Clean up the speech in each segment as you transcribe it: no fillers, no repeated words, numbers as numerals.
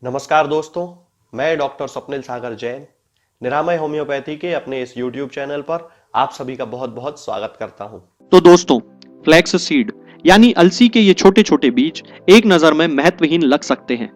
नमस्कार दोस्तों, मैं डॉक्टर स्वप्निल सागर जैन निरामय होम्योपैथी के अपने इस YouTube चैनल पर आप सभी का बहुत बहुत स्वागत करता हूं। तो दोस्तों, फ्लैक्स सीड यानी अलसी के ये छोटे छोटे बीज एक नजर में महत्वहीन लग सकते हैं,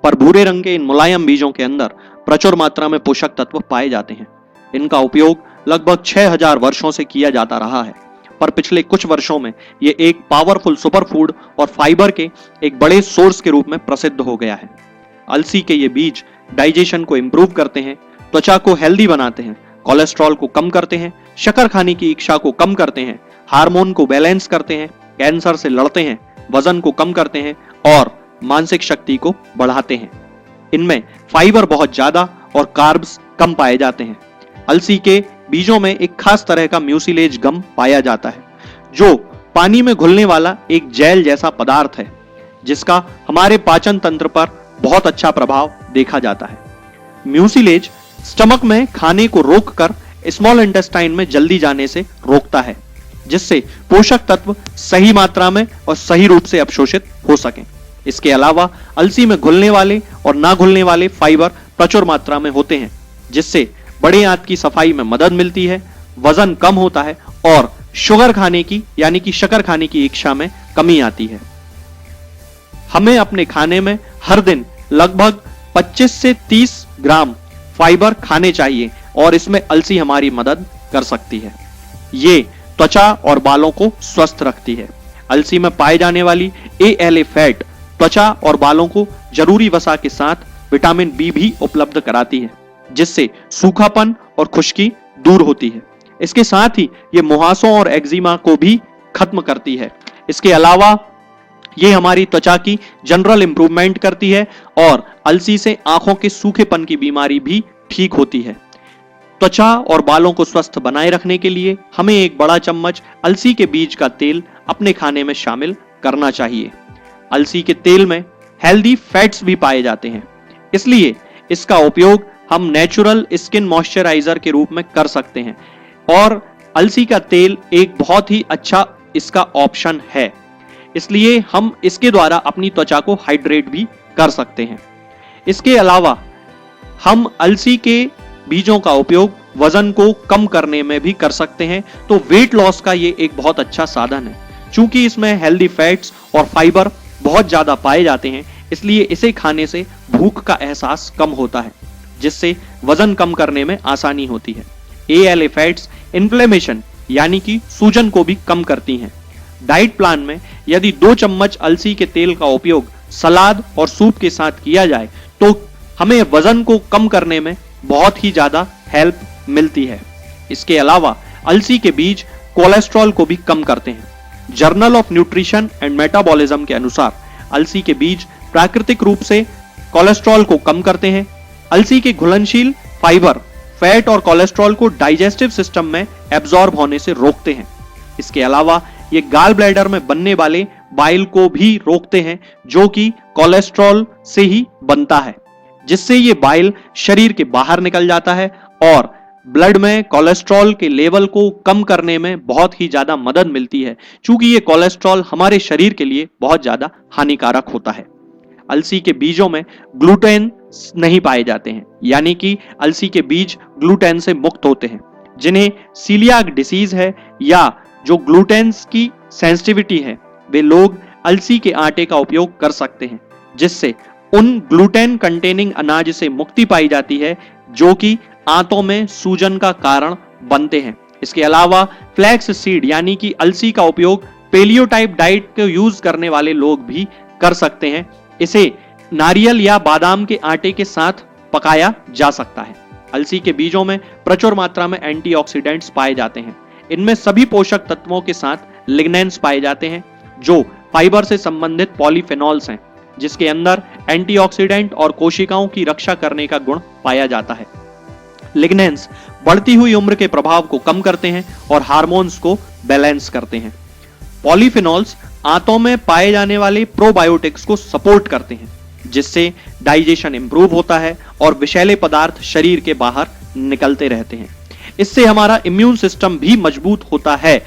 पर भूरे रंग के इन मुलायम बीजों के अंदर प्रचुर मात्रा में पोषक तत्व पाए जाते हैं। इनका उपयोग लगभग 6000 वर्षों से किया जाता रहा है, पर पिछले कुछ वर्षों में ये एक पावरफुल सुपरफूड और फाइबर के एक बड़े सोर्स के रूप में प्रसिद्ध हो गया है। अलसी के ये बीज डाइजेशन को इंप्रूव करते हैं, त्वचा को हेल्दी बनाते हैं, कोलेस्ट्रॉल को कम करते हैं, शक्कर खाने की इच्छा को कम करते हैं, हार्मोन को बैलेंस करते हैं, कैंसर से लड़ते हैं, वजन को कम करते हैं और मानसिक शक्ति को बढ़ाते हैं। इनमें फाइबर बहुत ज्यादा और कार्ब्स कम पाए जाते हैं। अलसी के बीजों में एक खास तरह का म्यूसिलेज गम पाया जाता है, जो पानी में घुलने वाला एक जेल जैसा पदार्थ है, जिसका हमारे पाचन तंत्र पर बहुत अच्छा प्रभाव देखा जाता है। म्यूसिलेज स्टमक में खाने को रोककर स्मॉल इंटेस्टाइन में जल्दी जाने से रोकता है, जिससे पोषक तत्व सही मात्रा में और सही रूप से अवशोषित हो सकें। इसके अलावा अलसी में घुलने वाले और ना घुलने वाले फाइबर प्रचुर मात्रा में होते हैं, जिससे बड़े आंत की सफाई में मदद मिलती है, वजन कम होता है और शुगर खाने की यानी कि शक्कर खाने की इच्छा में कमी आती है। हमें अपने खाने में हर दिन लगभग 25 से 30 ग्राम फाइबर खाने चाहिए और इसमें अलसी हमारी मदद कर सकती है। ये त्वचा और बालों को स्वस्थ रखती है। अलसी में पाए जाने वाली ALA फैट त्वचा और बालों को जरूरी वसा के साथ विटामिन B भी उपलब्ध कराती है, जिससे सूखापन और खुश्की दूर होती है। इसके साथ ही ये मुहासों और एक्जिमा को भी खत्म करती है। इसके अलावा ये हमारी त्वचा की जनरल इंप्रूवमेंट करती है और अलसी से आंखों के सूखेपन की बीमारी भी ठीक होती है। त्वचा और बालों को स्वस्थ बनाए रखने के लिए हमें एक बड़ा चम्मच अलसी के बीज का तेल अपने खाने में शामिल करना चाहिए। अलसी के तेल में हेल्दी फैट्स भी पाए जाते हैं, इसलिए इसका उपयोग हम नेचुरल स्किन मॉइस्चराइजर के रूप में कर सकते हैं और अलसी का तेल एक बहुत ही अच्छा इसका ऑप्शन है। इसलिए हम इसके द्वारा अपनी त्वचा को हाइड्रेट भी कर सकते हैं। इसके अलावा हम अलसी के बीजों का उपयोग वजन को कम करने में भी कर सकते हैं, तो वेट लॉस का ये एक बहुत अच्छा साधन है। चूंकि इसमें हेल्दी फैट्स और फाइबर बहुत ज्यादा पाए जाते हैं, इसलिए इसे खाने से भूख का एहसास कम होता है, जिससे वजन कम करने में आसानी होती है। ALA फैट्स इन्फ्लेमेशन यानी कि सूजन को भी कम करती हैं। डाइट प्लान में यदि 2 चम्मच अलसी के तेल का उपयोग सलाद और सूप के साथ किया जाए तो हमें वजन को कम करने में बहुत ही ज्यादा हेल्प मिलती है। इसके अलावा अलसी के बीज कोलेस्ट्रॉल को भी कम करते हैं। Journal of nutrition and metabolism के अनुसार अलसी के बीज प्राकृतिक रूप से कोलेस्ट्रॉल को कम करते हैं। अलसी के घुलनशील फाइबर फैट और कोलेस्ट्रॉल को डाइजेस्टिव सिस्टम में एब्जॉर्ब होने से रोकते हैं। इसके अलावा ये गाल ब्लैडर में बनने वाले बाइल को भी रोकते हैं, जो कि कोलेस्ट्रॉल से ही बनता है, जिससे ये बाइल शरीर के बाहर निकल जाता है और ब्लड में कोलेस्ट्रॉल के लेवल को कम करने में बहुत ही ज्यादा मदद मिलती है, क्योंकि ये कोलेस्ट्रॉल हमारे शरीर के लिए बहुत ज्यादा हानिकारक होता है। अलसी के बीजों में ग्लूटेन नहीं पाए जाते हैं, यानी कि अलसी के बीज ग्लूटेन से मुक्त होते हैं। जिन्हें सीलियाक डिसीज है या जो ग्लूटेन की सेंसिटिविटी है, वे लोग अलसी के आटे का उपयोग कर सकते हैं, जिससे उन ग्लूटेन कंटेनिंग अनाज से मुक्ति पाई जाती है जो कि आंतों में सूजन का कारण बनते हैं। इसके अलावा फ्लैक्स सीड यानी कि अलसी का उपयोग पेलियो टाइप डाइट को यूज करने वाले लोग भी कर सकते हैं। इसे नारियल या बादाम के आटे के साथ पकाया जा सकता है। अलसी के बीजों में प्रचुर मात्रा में एंटीऑक्सीडेंट्स पाए जाते हैं। इनमें सभी पोषक तत्वों के साथ लिग्नेंस पाए जाते हैं, जो फाइबर से संबंधित पॉलीफेनॉल्स हैं, जिसके अंदर एंटीऑक्सीडेंट और कोशिकाओं की रक्षा करने का गुण पाया जाता है। लिग्नेंस बढ़ती हुई उम्र के प्रभाव को कम करते हैं और हार्मोन्स को बैलेंस करते हैं। पॉलीफेनॉल्स आंतों में पाए जाने वाले प्रोबायोटिक्स को सपोर्ट करते हैं, जिससे डाइजेशन इंप्रूव होता है और विषैले पदार्थ शरीर के बाहर निकलते रहते हैं। इससे हमारा इम्यून सिस्टम भी मजबूत होता है,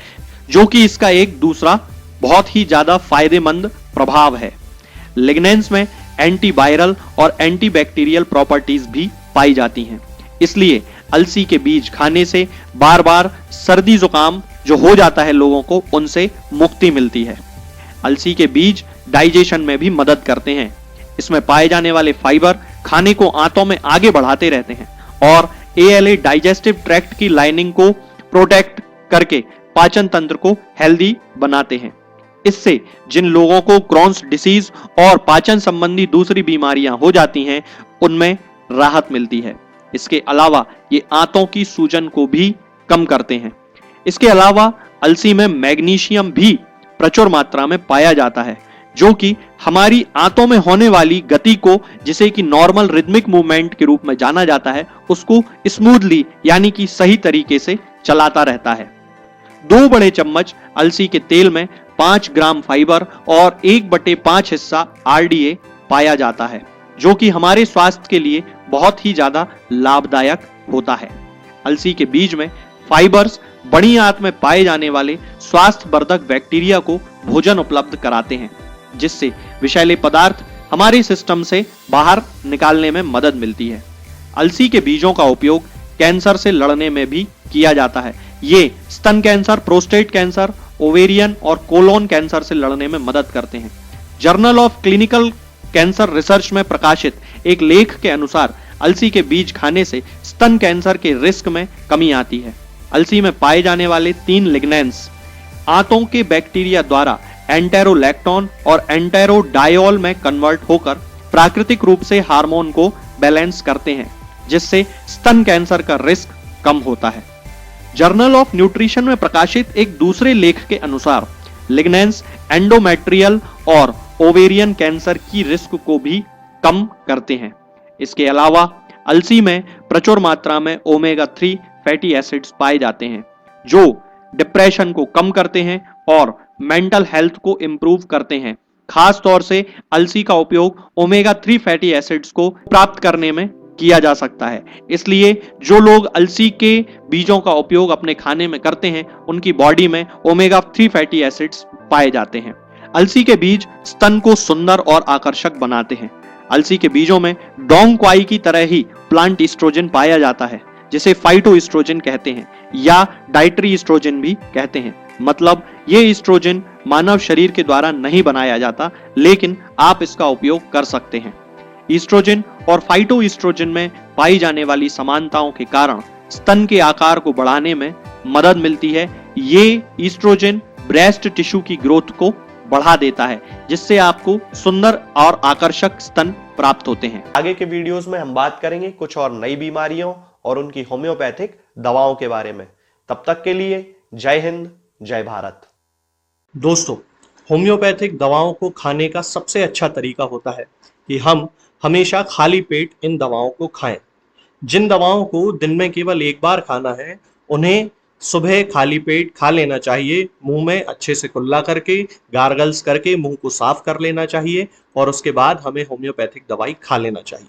जो कि इसका एक दूसरा बहुत ही ज्यादा फायदेमंद प्रभाव है। लिग्नेंस में एंटीवायरल और एंटीबैक्टीरियल प्रॉपर्टीज भी पाई जाती हैं। इसलिए अलसी के बीज खाने से बार बार सर्दी जुकाम जो हो जाता है लोगों को, उनसे मुक्ति मिलती है। अलसी के बीज डाइजेशन में भी मदद करते हैं। इसमें पाए जाने वाले फाइबर खाने को आंतों में आगे बढ़ाते रहते हैं और ALA डाइजेस्टिव ट्रैक्ट की लाइनिंग को प्रोटेक्ट करके पाचन तंत्र को हेल्दी बनाते हैं। इससे जिन लोगों को क्रॉन्स डिसीज और पाचन संबंधी दूसरी बीमारियां हो जाती हैं, उनमें राहत मिलती है। इसके अलावा ये आंतों की सूजन को भी कम करते हैं। इसके अलावा अलसी में मैग्नीशियम भी प्रचुर मात्रा में पाया जाता है, जो कि हमारी आंतों में होने वाली गति को, जिसे कि नॉर्मल रिदमिक मूवमेंट के रूप में जाना जाता है, उसको स्मूथली यानी कि सही तरीके से चलाता रहता है। 2 बड़े चम्मच अलसी के तेल में 5 ग्राम फाइबर और 1/5 हिस्सा RDA पाया जाता है, जो कि हमारे स्वास्थ्य के लिए बहुत ही ज्यादा लाभदायक होता है। अलसी के बीज में फाइबर्स बड़ी आंत में पाए जाने वाले स्वास्थ्यवर्धक बैक्टीरिया को भोजन उपलब्ध कराते हैं, जिससे विषैले पदार्थ हमारे सिस्टम से बाहर निकालने में मदद मिलती है। अलसी के बीजों का उपयोग कैंसर से लड़ने में भी किया जाता है। ये स्तन कैंसर, प्रोस्टेट कैंसर, ओवेरियन और कोलोन कैंसर से लड़ने में मदद करते हैं। Journal of clinical cancer research में प्रकाशित एक लेख के अनुसार अलसी के बीज खाने से स्तन कैंसर के रिस्क में कमी आती है। अलसी में पाए जाने वाले 3 लिग्नेंस आंतों के बैक्टीरिया द्वारा एंटेरोलैक्टोन और एंटेरोडायोल में कन्वर्ट होकर प्राकृतिक रूप से हार्मोन को बैलेंस करते हैं, जिससे स्तन कैंसर का रिस्क कम होता है। जर्नल ऑफ न्यूट्रिशन में प्रकाशित एक दूसरे लेख के अनुसार लिग्नेंस एंडोमेट्रियल और ओवेरियन कैंसर की रिस्क को भी कम करते हैं। इसके अलावा अलसी में प्रचुर मात्रा में ओमेगा 3 फैटी एसिड्स पाए जाते हैं, जो डिप्रेशन को कम करते हैं और मेंटल हेल्थ को इंप्रूव करते हैं। खास तौर से अलसी का उपयोग ओमेगा 3 फैटी एसिड्स को प्राप्त करने में किया जा सकता है। इसलिए जो लोग अलसी के बीजों का उपयोग अपने खाने में करते हैं, उनकी बॉडी में ओमेगा 3 फैटी एसिड्स पाए जाते हैं। अलसी के बीज स्तन को सुंदर और आकर्षक बनाते हैं। अलसी के बीजों में डोंग क्वाई की तरह ही प्लांट ईस्ट्रोजन पाया जाता है, जिसे फाइटो ईस्ट्रोजन कहते हैं या डाइटरी ईस्ट्रोजन भी कहते हैं। मतलब ये ईस्ट्रोजन मानव शरीर के द्वारा नहीं बनाया जाता, लेकिन आप इसका उपयोग कर सकते हैं। ईस्ट्रोजन और फाइटो ईस्ट्रोजन में पाई जाने वाली समानताओं के कारण स्तन के आकार को बढ़ाने में मदद मिलती है। ये ईस्ट्रोजन ब्रेस्ट टिश्यू की ग्रोथ को बढ़ा देता है, जिससे आपको सुंदर और आकर्षक स्तन प्राप्त होते हैं। आगे के वीडियोस में हम बात करेंगे कुछ और नई बीमारियों और उनकी होम्योपैथिक दवाओं के बारे में। तब तक के लिए जय हिंद, जय भारत। दोस्तों, होम्योपैथिक दवाओं को खाने का सबसे अच्छा तरीका होता है कि हम हमेशा खाली पेट इन दवाओं को खाएं। जिन दवाओं को दिन में केवल एक बार खाना है, उन्हें सुबह खाली पेट खा लेना चाहिए। मुंह में अच्छे से कुल्ला करके, गार्गल्स करके मुंह को साफ कर लेना चाहिए और उसके बाद हमें होम्योपैथिक दवाई खा लेना चाहिए।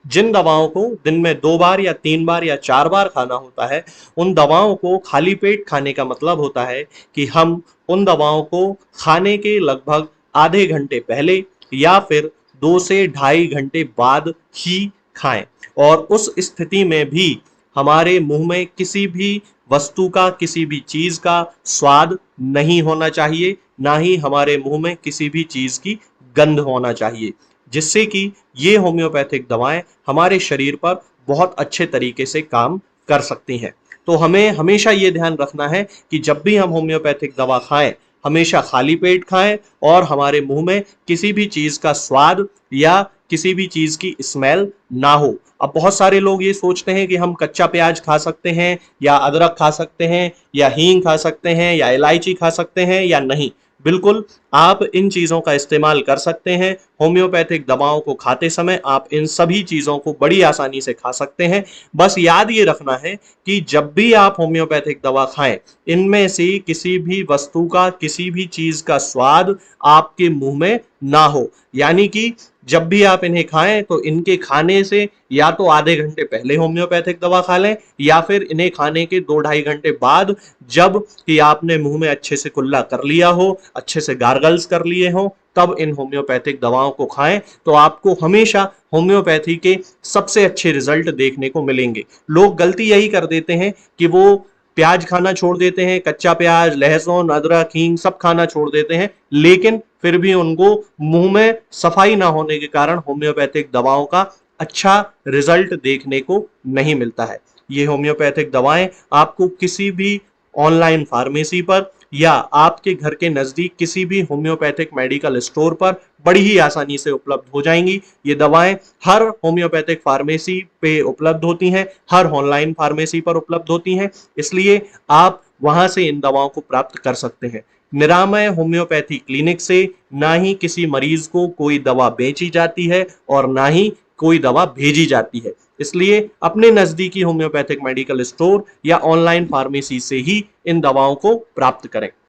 जिन दवाओं को दिन में 2 बार या 3 बार या 4 बार खाना होता है, उन दवाओं को खाली पेट खाने का मतलब होता है कि हम उन दवाओं को खाने के लगभग आधे घंटे पहले या फिर 2 से 2.5 घंटे बाद ही खाएं। और उस स्थिति में भी हमारे मुंह में किसी भी वस्तु का, किसी भी चीज का स्वाद नहीं होना चाहिए, ना ही हमारे मुंह में किसी भी चीज की गंध होना चाहिए, जिससे कि ये होम्योपैथिक दवाएं हमारे शरीर पर बहुत अच्छे तरीके से काम कर सकती हैं। तो हमें हमेशा ये ध्यान रखना है कि जब भी हम होम्योपैथिक दवा खाएं, हमेशा खाली पेट खाएं और हमारे मुंह में किसी भी चीज का स्वाद या किसी भी चीज की स्मेल ना हो। अब बहुत सारे लोग ये सोचते हैं कि हम कच्चा प्याज खा सकते हैं या अदरक खा सकते हैं या हींग खा सकते हैं या इलायची खा सकते हैं या नहीं। बिल्कुल, आप इन चीज़ों का इस्तेमाल कर सकते हैं। होम्योपैथिक दवाओं को खाते समय आप इन सभी चीज़ों को बड़ी आसानी से खा सकते हैं। बस याद ये रखना है कि जब भी आप होम्योपैथिक दवा खाएं, इनमें से किसी भी वस्तु का, किसी भी चीज़ का स्वाद आपके मुंह में ना हो। यानी कि जब भी आप इन्हें खाएं तो इनके खाने से या तो आधे घंटे पहले होम्योपैथिक दवा खा लें या फिर इन्हें खाने के 2-2.5 घंटे बाद, जब कि आपने मुंह में अच्छे से कुल्ला कर लिया हो, अच्छे से गार्गल्स कर लिए हो, तब इन होम्योपैथिक दवाओं को खाएं। तो आपको हमेशा होम्योपैथी के सबसे अच्छे रिजल्ट देखने को मिलेंगे। लोग गलती यही कर देते हैं कि वो प्याज खाना छोड़ देते हैं, कच्चा प्याज, लहसुन, अदरक, हींग सब खाना छोड़ देते हैं, लेकिन फिर भी उनको मुंह में सफाई ना होने के कारण होम्योपैथिक दवाओं का अच्छा रिजल्ट देखने को नहीं मिलता है। ये होम्योपैथिक दवाएं आपको किसी भी ऑनलाइन फार्मेसी पर या आपके घर के नजदीक किसी भी होम्योपैथिक मेडिकल स्टोर पर बड़ी ही आसानी से उपलब्ध हो जाएंगी। ये दवाएं हर होम्योपैथिक फार्मेसी पे उपलब्ध होती हैं, हर ऑनलाइन फार्मेसी पर उपलब्ध होती हैं, इसलिए आप वहां से इन दवाओं को प्राप्त कर सकते हैं। निरामय होम्योपैथी क्लिनिक से ना ही किसी मरीज को कोई दवा बेची जाती है और ना ही कोई दवा भेजी जाती है, इसलिए अपने नजदीकी होम्योपैथिक मेडिकल स्टोर या ऑनलाइन फार्मेसी से ही इन दवाओं को प्राप्त करें।